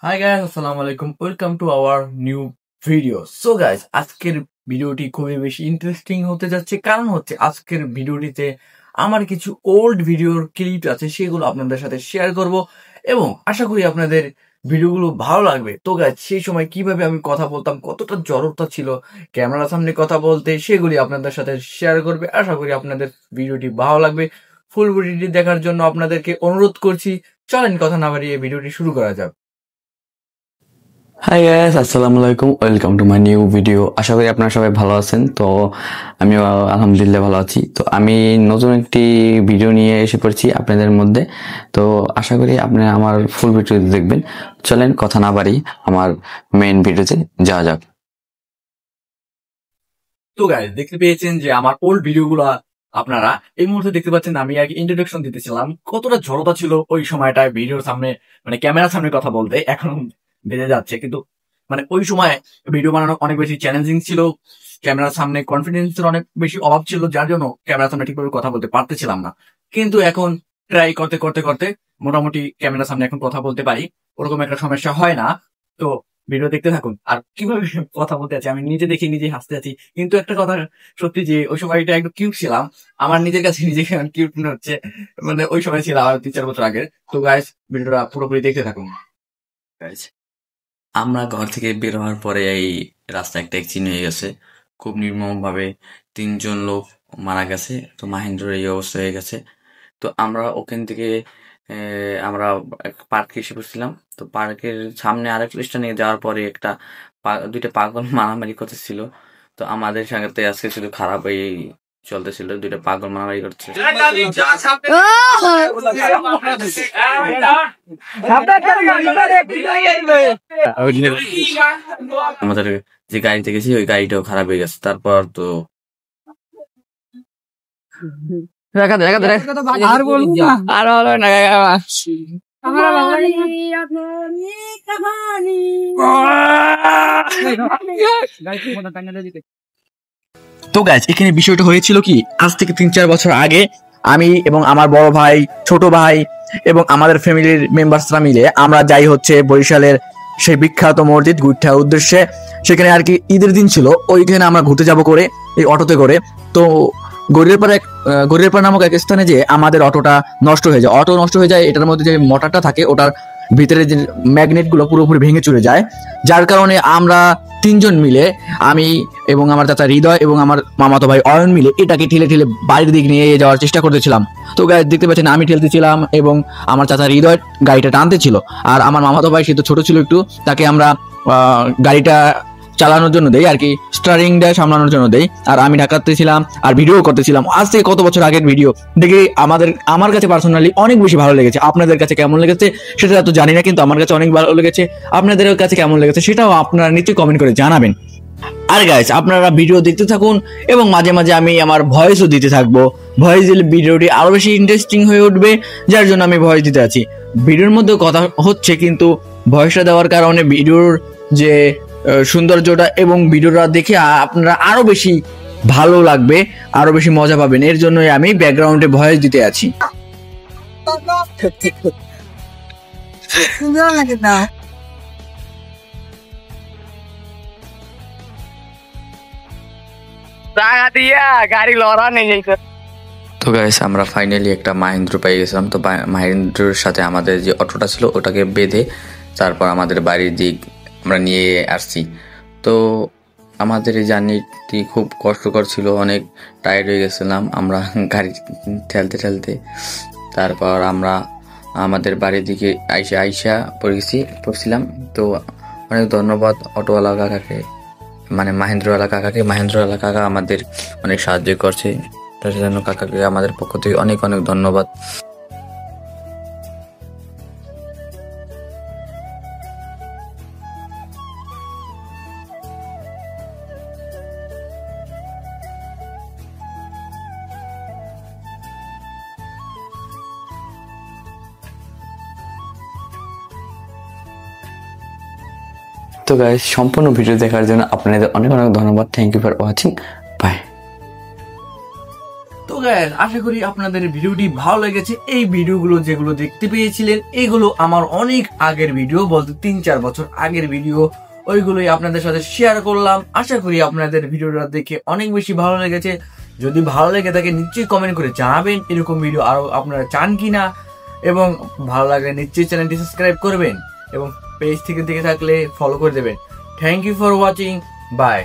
High guys, আসসালামু আলাইকুম। Welcome to our new video. So guys, আজকের ভিডিওটি খুবই বেশি ইন্টারেস্টিং হতে যাচ্ছে, কারণ হচ্ছে আজকের ভিডিওটিতে আমার কিছু ওল্ড ভিডিওর ক্লিপ আছে, সেগুলো আপনাদের সাথে শেয়ার করব এবং আশা করি আপনাদের ভিডিওগুলো ভালো লাগবে। তো গাইস, সেই সময় কিভাবে আমি কথা বলতাম, কতটা জড়তা ছিল ক্যামেরার সামনে কথা বলতে, সেগুলি আপনাদের সাথে শেয়ার করবে। আশা করি আপনাদের ভিডিওটি ভালো লাগবে। ফুল ভিডিওটি দেখার জন্য আপনাদেরকে অনুরোধ করছি। চলেন কথা না বাড়িয়ে ভিডিওটি শুরু করা যাক। হাই গাইস, আসসালামু আলাইকুম। Welcome to my new video. আশা করি আপনারা সবাই ভালো আছেন। তো আমিও আলহামদুলিল্লাহ ভালো আছি। তো আমি নতুন একটি ভিডিও নিয়ে এসে পড়েছি আপনাদের মধ্যে। তো আশা করি আপনারা আমার ফুল ভিডিও দেখবেন। চলেন কথা না বাড়ি আমার মেইন ভিডিওতে যাওয়া যাক। তো গাইস, দেখতে পেয়েছেন যে আমার ওল্ড ভিডিওগুলো আপনারা এই মুহূর্তে দেখতে পাচ্ছেন। আমি আগে ইন্ট্রোডাকশন দিতেছিলাম, কতটা জড়তা ছিল ওই সময়টায় ভিডিওর সামনে, মানে ক্যামেরার সামনে কথা বলতে। এখন বেড়ে যাচ্ছে, কিন্তু মানে ওই সময় ভিডিও বানানো অনেক বেশি চ্যালেঞ্জিং ছিল। ক্যামেরার সামনে কনফিডেন্সের অনেক বেশি অভাব ছিল, যার জন্য ক্যামেরার সামনে ঠিকভাবে কথা বলতে পারতেছিলাম না। কিন্তু এখন ট্রাই করতে করতে করতে মোটামুটি ক্যামেরার সামনে এখন কথা বলতে পারি, ওরকম একটা সমস্যা হয় না। তো ভিডিও দেখতে থাকুন। আর কিভাবে কথা বলতে আছি আমি নিজে দেখি নিজে হাসতে আছি, কিন্তু একটা কথা সত্যি যে ওই সময়টা একটু কিউট ছিলাম। আমার নিজের কাছে নিজেকে কিউট মনে হচ্ছে, মানে ওই সময় ছিলাম আর 3-4 বছর আগে। তো গাইস, ভিডিওটা পুরোপুরি দেখতে থাকুন। আমরা ঘর থেকে বের হওয়ার পরে এই রাস্তা একটা অ্যাক্সিডেন্ট হয়ে গেছে খুব নির্মম ভাবে। 3জন লোক মারা গেছে। তো মাহেন্দ্রের এই অবস্থা হয়ে গেছে। তো আমরা ওখান থেকে আমরা পার্কে এসে পড়ছিলাম। তো পার্কের সামনে আরেক স্টেশনে যাওয়ার পরে দুইটা পাগল মারামারি করতেছিল। তো আমাদের সাথে আজকে শুধু খারাপ এই চলতেছিল, দুইটা পাগল মারামারি করতেছিল। আমাদের যে গাড়িতে গেছি ওই গাড়িটাও খারাপ হয়ে গেছে। তারপর তো আর বলুন না, আর হলো না তো গাইস, এখানে বিষয়টা হয়েছিল কি, আজ থেকে 3-4 বছর আগে আমি এবং আমার বড় ভাই, ছোট ভাই এবং আমাদের ফ্যামিলির মেম্বার্সরা মিলে আমরা যাই হচ্ছে বরিশালের সেই বিখ্যাত মসজিদ গুইঠার উদ্দেশ্যে। সেখানে আর কি ঈদের দিন ছিল, ওইখানে আমরা ঘুরতে যাব করে এই অটোতে করে। তো গড়িয়ারপাড়া নামক এক স্থানে যে আমাদের অটোটা নষ্ট হয়ে যায়। অটো নষ্ট হয়ে যায়, এটার মধ্যে যে মোটরটা থাকে ওটার ভিতরে যে ম্যাগনেট গুলো পুরোপুরি ভেঙে চলে যায়, যার কারণে আমরা 3জন মিলে, আমি এবং আমার চাচা হৃদয় এবং আমার মামাতো ভাই অয়ন মিলে এটাকে ঠেলে ঠেলে বাড়ির দিকে নিয়ে যাওয়ার চেষ্টা করতেছিলাম। তো গাড়ি দেখতে পাচ্ছেন আমি ঠেলতেছিলাম এবং আমার চাচা হৃদয় গাড়িটা টানতেছিল। আর আমার মামাতো ভাই, সে তো ছোট ছিল একটু, তাকে আমরা গাড়িটা চালানোর জন্য দেই আর কি, স্টারিংটা সামলানোর জন্য দেই। আর আমি ঢাকাতে ছিলাম আর ভিডিও করতেছিলাম। আজ থেকে কত বছর আগের ভিডিও দেখে আমার কাছে পার্সোনালি অনেক বেশি ভালো লেগেছে। আপনাদের কাছে কেমন লেগেছে সেটা তো জানি না, কিন্তু আমার কাছে অনেক ভালো লেগেছে। আপনাদের কাছে কেমন লেগেছে সেটাও আপনারা নিচে কমেন্ট করে জানাবেন। আর গাইস, আপনারা ভিডিও দেখতে থাকুন এবং মাঝে মাঝে আমি আমার ভয়েসও দিতে থাকবো। ভয়েস দিলে ভিডিওটি আরো বেশি ইন্টারেস্টিং হয়ে উঠবে, যার জন্য আমি ভয়েস দিতে আছি। ভিডিওর মধ্যে কথা হচ্ছে, কিন্তু ভয়েসটা দেওয়ার কারণে ভিডিওর যে সৌন্দর্যটা এবং ভিডিওটা দেখে আপনারা আরো বেশি ভালো লাগবে, আরো বেশি মজা পাবেন। এর জন্যই আমি ব্যাকগ্রাউন্ডে ভয়েস দিতে আছি। গাড়ি লড়া নেই। তো গাইস, আমরা ফাইনালি একটা মাহেন্দ্র পেয়ে গেছিলাম। তো মাহেন্দ্রের সাথে আমাদের যে অটোটা ছিল ওটাকে বেঁধে তারপর আমাদের বাড়ির দিক আমরা নিয়ে আসছি। তো আমাদের এই জার্নিটি খুব কষ্টকর ছিল, অনেক টায়ার্ড হয়ে গেছিলাম আমরা গাড়ি ঠেলতে ঠেলতে। তারপর আমরা আমাদের বাড়ির দিকে আইসা পড়ছিলাম। তো অনেক ধন্যবাদ অটোওয়ালা কাকাকে, মানে মাহেন্দ্রওয়ালা কাকা আমাদের অনেক সাহায্য করছে। তার জন্য কাকাকে আমাদের পক্ষ থেকে অনেক অনেক ধন্যবাদ। তো গাইস, সম্পূর্ণ ভিডিও দেখার জন্য আপনাদের অনেক অনেক ধন্যবাদ। Thank you for watching. Bye. তো গাইস আশা করি আপনাদের ভিডিওটি ভালো লেগেছে। এই ভিডিওগুলো যেগুলো দেখতে পেয়েছিলেন এগুলো আমার অনেক আগের ভিডিও, বলতে 3-4 বছর আগের ভিডিও, ওইগুলোই আপনাদের সাথে শেয়ার করলাম। আশা করি আপনাদের ভিডিওটা দেখে অনেক বেশি ভালো লেগেছে। যদি ভালো লেগে থাকে নিশ্চয়ই কমেন্ট করে জানাবেন এরকম ভিডিও আরো আপনারা চান কিনা, এবং ভালো লাগলে নিশ্চয়ই চ্যানেলটি সাবস্ক্রাইব করবেন এবং পেজ থেকে দেখে থাকলে ফলো করে দেবেন। Thank you for watching, by.